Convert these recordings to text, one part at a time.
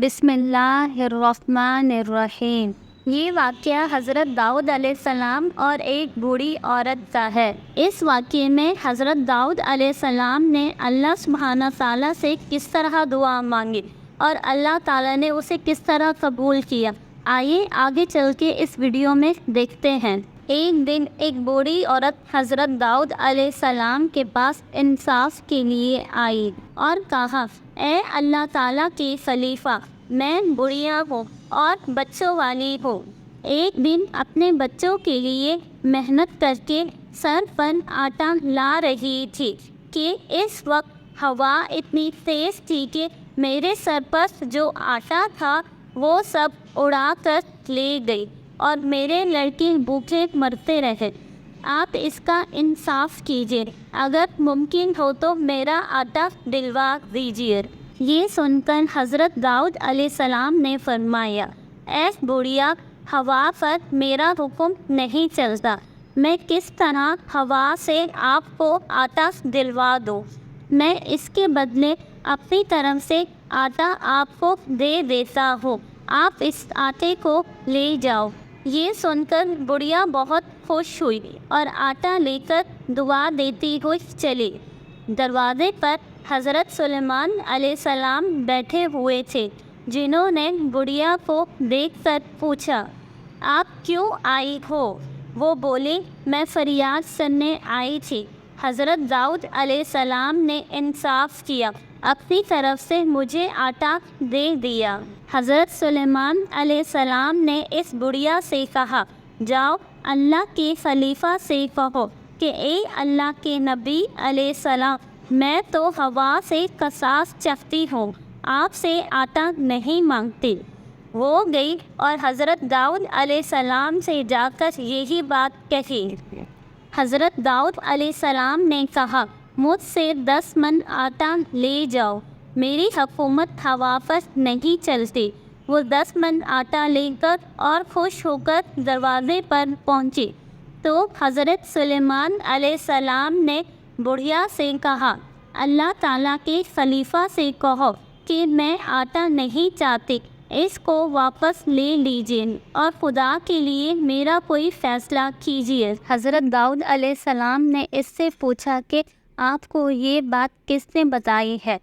بسم اللہ الرحمن الرحیم۔ یہ واقعہ حضرت داؤد علیہ السلام اور ایک بوڑھی عورت کا ہے۔ اس واقعے میں حضرت داؤد علیہ السلام نے اللہ سبحانہ تعالیٰ سے کس طرح دعا مانگی اور اللہ تعالیٰ نے اسے کس طرح قبول کیا، آئیے آگے چل کے اس ویڈیو میں دیکھتے ہیں۔ ایک دن ایک بوڑھی عورت حضرت داؤد علیہ السلام کے پاس انصاف کے لیے آئی اور کہا، اے اللہ تعالیٰ کے خلیفہ، میں بڑھیا ہوں اور بچوں والی ہوں۔ ایک دن اپنے بچوں کے لیے محنت کر کے سر پر آٹا لا رہی تھی کہ اس وقت ہوا اتنی تیز تھی کہ میرے سر پر جو آٹا تھا وہ سب اڑا کر لے گئی اور میرے لڑکے بھوکے مرتے رہے۔ آپ اس کا انصاف کیجیے، اگر ممکن ہو تو میرا آٹا دلوا دیجیے۔ یہ سن کر حضرت داؤد علیہ السلام نے فرمایا، اے بوڑھیا، ہوا پر میرا حکم نہیں چلتا، میں کس طرح ہوا سے آپ کو آٹا دلوا دوں؟ میں اس کے بدلے اپنی طرف سے آٹا آپ کو دے دیتا ہوں، آپ اس آٹے کو لے جاؤ۔ یہ سن کر بڑھیا بہت خوش ہوئی اور آٹا لے کر دعا دیتی ہوئی چلی۔ دروازے پر حضرت سلیمان علیہ السلام بیٹھے ہوئے تھے، جنہوں نے بڑھیا کو دیکھ کر پوچھا، آپ کیوں آئی ہو؟ وہ بولی، میں فریاد سننے آئی تھی۔ حضرت داؤد علیہ السلام نے انصاف کیا، اپنی طرف سے مجھے آٹا دے دیا۔ حضرت سلیمان علیہ السلام نے اس بڑھیا سے کہا، جاؤ اللہ کے خلیفہ سے کہو کہ اے اللہ کے نبی علیہ السلام، میں تو ہوا سے قصاص چاہتی ہوں، آپ سے آٹا نہیں مانگتی۔ وہ گئی اور حضرت داؤد علیہ السلام سے جا کر یہی بات کہی۔ حضرت داؤد علیہ السلام نے کہا، مجھ سے 10 من آٹا لے جاؤ، میری حکومت ہوا پر نہیں چلتی۔ وہ 10 من آٹا لے کر اور خوش ہو کر دروازے پر پہنچی تو حضرت سلیمان علیہ السلام نے بڑھیا سے کہا، اللہ تعالیٰ کے خلیفہ سے کہو کہ میں آٹا نہیں چاہتی، اس کو واپس لے لیجیے اور خدا کے لیے میرا کوئی فیصلہ کیجیے۔ حضرت داؤد علیہ السلام نے اس سے پوچھا کہ آپ کو یہ بات کس نے بتائی ہے؟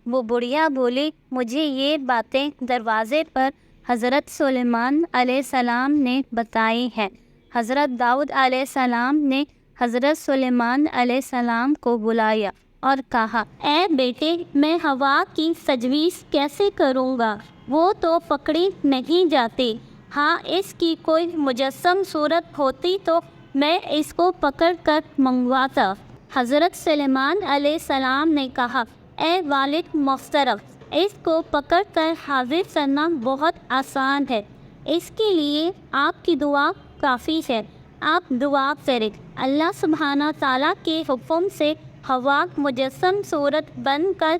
وہ بڑھیا بولی، مجھے یہ باتیں دروازے پر حضرت سلیمان علیہ السلام نے بتائی ہیں۔ حضرت داؤد علیہ السلام نے حضرت سلیمان علیہ السلام کو بلایا اور کہا، اے بیٹے، میں ہوا کی تجویز کیسے کروں گا؟ وہ تو پکڑی نہیں جاتی۔ ہاں، اس کی کوئی مجسم صورت ہوتی تو میں اس کو پکڑ کر منگواتا۔ حضرت سلیمان علیہ السلام نے کہا، اے والد محترم، اس کو پکڑ کر حاضر کرنا بہت آسان ہے، اس کے لیے آپ کی دعا کافی ہے۔ آپ دعا کریں، اللہ سبحانہ تعالیٰ کے حکم سے ہوا مجسم صورت بن کر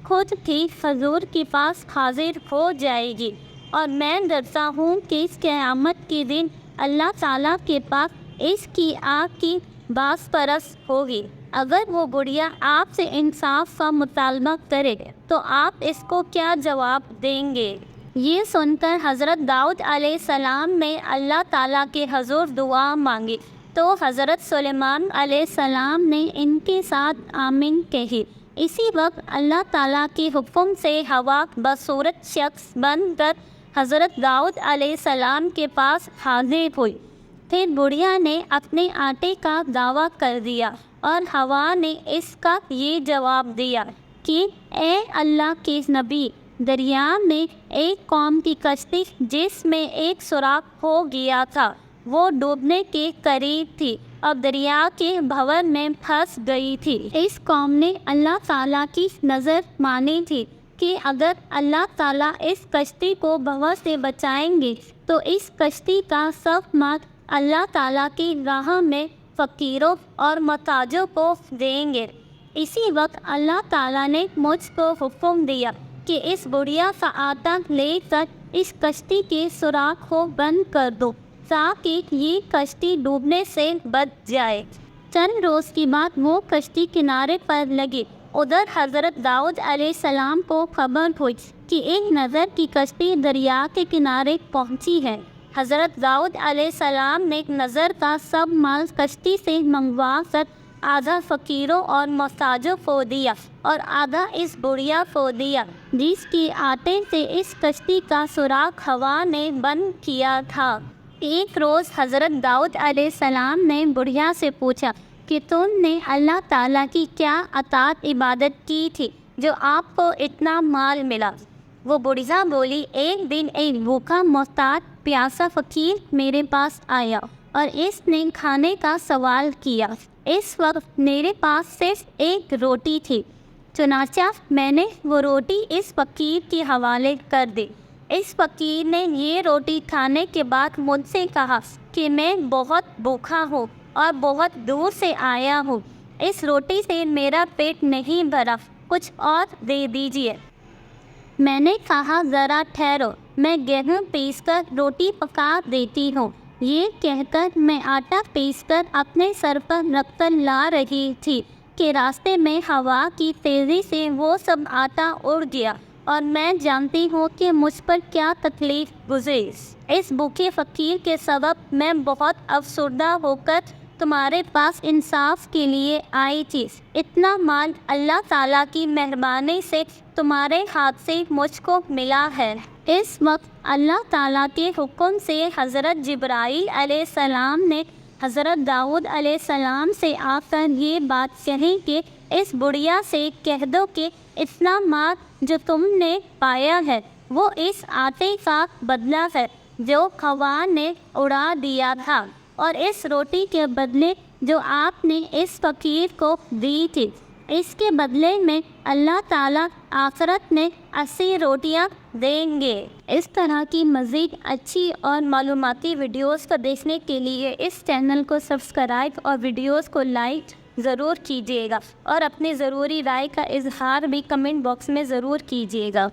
خود ہی حضور کے پاس حاضر ہو جائے گی، اور میں ڈرتا ہوں کہ اس قیامت کے دن اللہ تعالیٰ کے پاس اس کی آگ کی باز پرس ہوگی۔ اگر وہ بڑھیا آپ سے انصاف کا مطالبہ کرے تو آپ اس کو کیا جواب دیں گے؟ یہ سن کر حضرت داؤد علیہ السلام نے اللہ تعالیٰ کے حضور دعا مانگی تو حضرت سلیمان علیہ السلام نے ان کے ساتھ آمین کہی۔ اسی وقت اللہ تعالیٰ کے حکم سے ہوا بصورت شخص بن کر حضرت داؤد علیہ السلام کے پاس حاضر ہوئی۔ پھر بڑھیا نے اپنے آٹے کا دعویٰ کر دیا اور ہوا نے اس کا یہ جواب دیا کہ اے اللہ کے نبی، دریا میں ایک قوم کی کشتی جس میں ایک سوراخ ہو گیا تھا، وہ ڈوبنے کے قریب تھی اور دریا کے بھنور میں پھنس گئی تھی۔ اس قوم نے اللہ تعالیٰ کی نظر مانی تھی کہ اگر اللہ تعالیٰ اس کشتی کو بھنور سے بچائیں گے تو اس کشتی کا سب مال اللہ تعالیٰ کی راہ میں فقیروں اور محتاجوں کو دیں گے۔ اسی وقت اللہ تعالیٰ نے مجھ کو حکم دیا کہ اس بڑھیا کا آٹا لے کر اس کشتی کے سوراخ کو بند کر دو تاکہ یہ کشتی ڈوبنے سے بچ جائے۔ چند روز کے بعد وہ کشتی کنارے پر لگی ادھر حضرت داؤد علیہ السلام کو خبر ہوئی کہ ایک نظر کی کشتی دریا کے کنارے پہنچی ہے۔ حضرت داؤد علیہ السلام نے نظر کا سب مال کشتی سے منگوا کر آدھا فقیروں اور محتاجوں کو دیا اور آدھا اس بڑھیا کو دیا جس کی آتے سے اس کشتی کا سوراخ ہوا نے بند کیا تھا۔ ایک روز حضرت داؤد علیہ السلام نے بڑھیا سے پوچھا کہ تم نے اللہ تعالیٰ کی کیا اطاعت عبادت کی تھی جو آپ کو اتنا مال ملا؟ وہ بڑھیا بولی، ایک دن ایک بھوکا محتاج پیاسا فقیر میرے پاس آیا اور اس نے کھانے کا سوال کیا۔ اس وقت میرے پاس صرف ایک روٹی تھی، چنانچہ میں نے وہ روٹی اس فقیر کے حوالے کر دی۔ اس فقیر نے یہ روٹی کھانے کے بعد مجھ سے کہا کہ میں بہت بھوکا ہوں اور بہت دور سے آیا ہوں، اس روٹی سے میرا پیٹ نہیں بھرا، کچھ اور دے دیجیے۔ میں نے کہا ذرا ٹھہرو، میں گیہوں پیس کر روٹی پکا دیتی ہوں۔ یہ کہہ کر میں آٹا پیس کر اپنے سر پر رکھ کر لا رہی تھی کہ راستے میں ہوا کی تیزی سے وہ سب آٹا اڑ گیا اور میں جانتی ہوں کہ مجھ پر کیا تکلیف گزری۔ اس بھوکے فقیر کے سبب میں بہت افسردہ ہو کر تمہارے پاس انصاف کے لیے آئی تھی۔ اتنا مال اللہ تعالیٰ کی مہربانی سے تمہارے ہاتھ سے مجھ کو ملا ہے۔ اس وقت اللہ تعالیٰ کے حکم سے حضرت جبرائیل علیہ السلام نے حضرت داؤد علیہ السلام سے آ کر یہ بات کہی کہ اس بڑھیا سے کہہ دو کہ اتنا مال جو تم نے پایا ہے وہ اس آٹے کا بدلہ ہے جو ہوا نے اڑا دیا تھا، اور اس روٹی کے بدلے جو آپ نے اس فقیر کو دی تھی، اس کے بدلے میں اللہ تعالیٰ آخرت میں 80 روٹیاں دیں گے۔ اس طرح کی مزید اچھی اور معلوماتی ویڈیوز کو دیکھنے کے لیے اس چینل کو سبسکرائب اور ویڈیوز کو لائک ضرور کیجیے گا، اور اپنی ضروری رائے کا اظہار بھی کمنٹ باکس میں ضرور کیجیے گا۔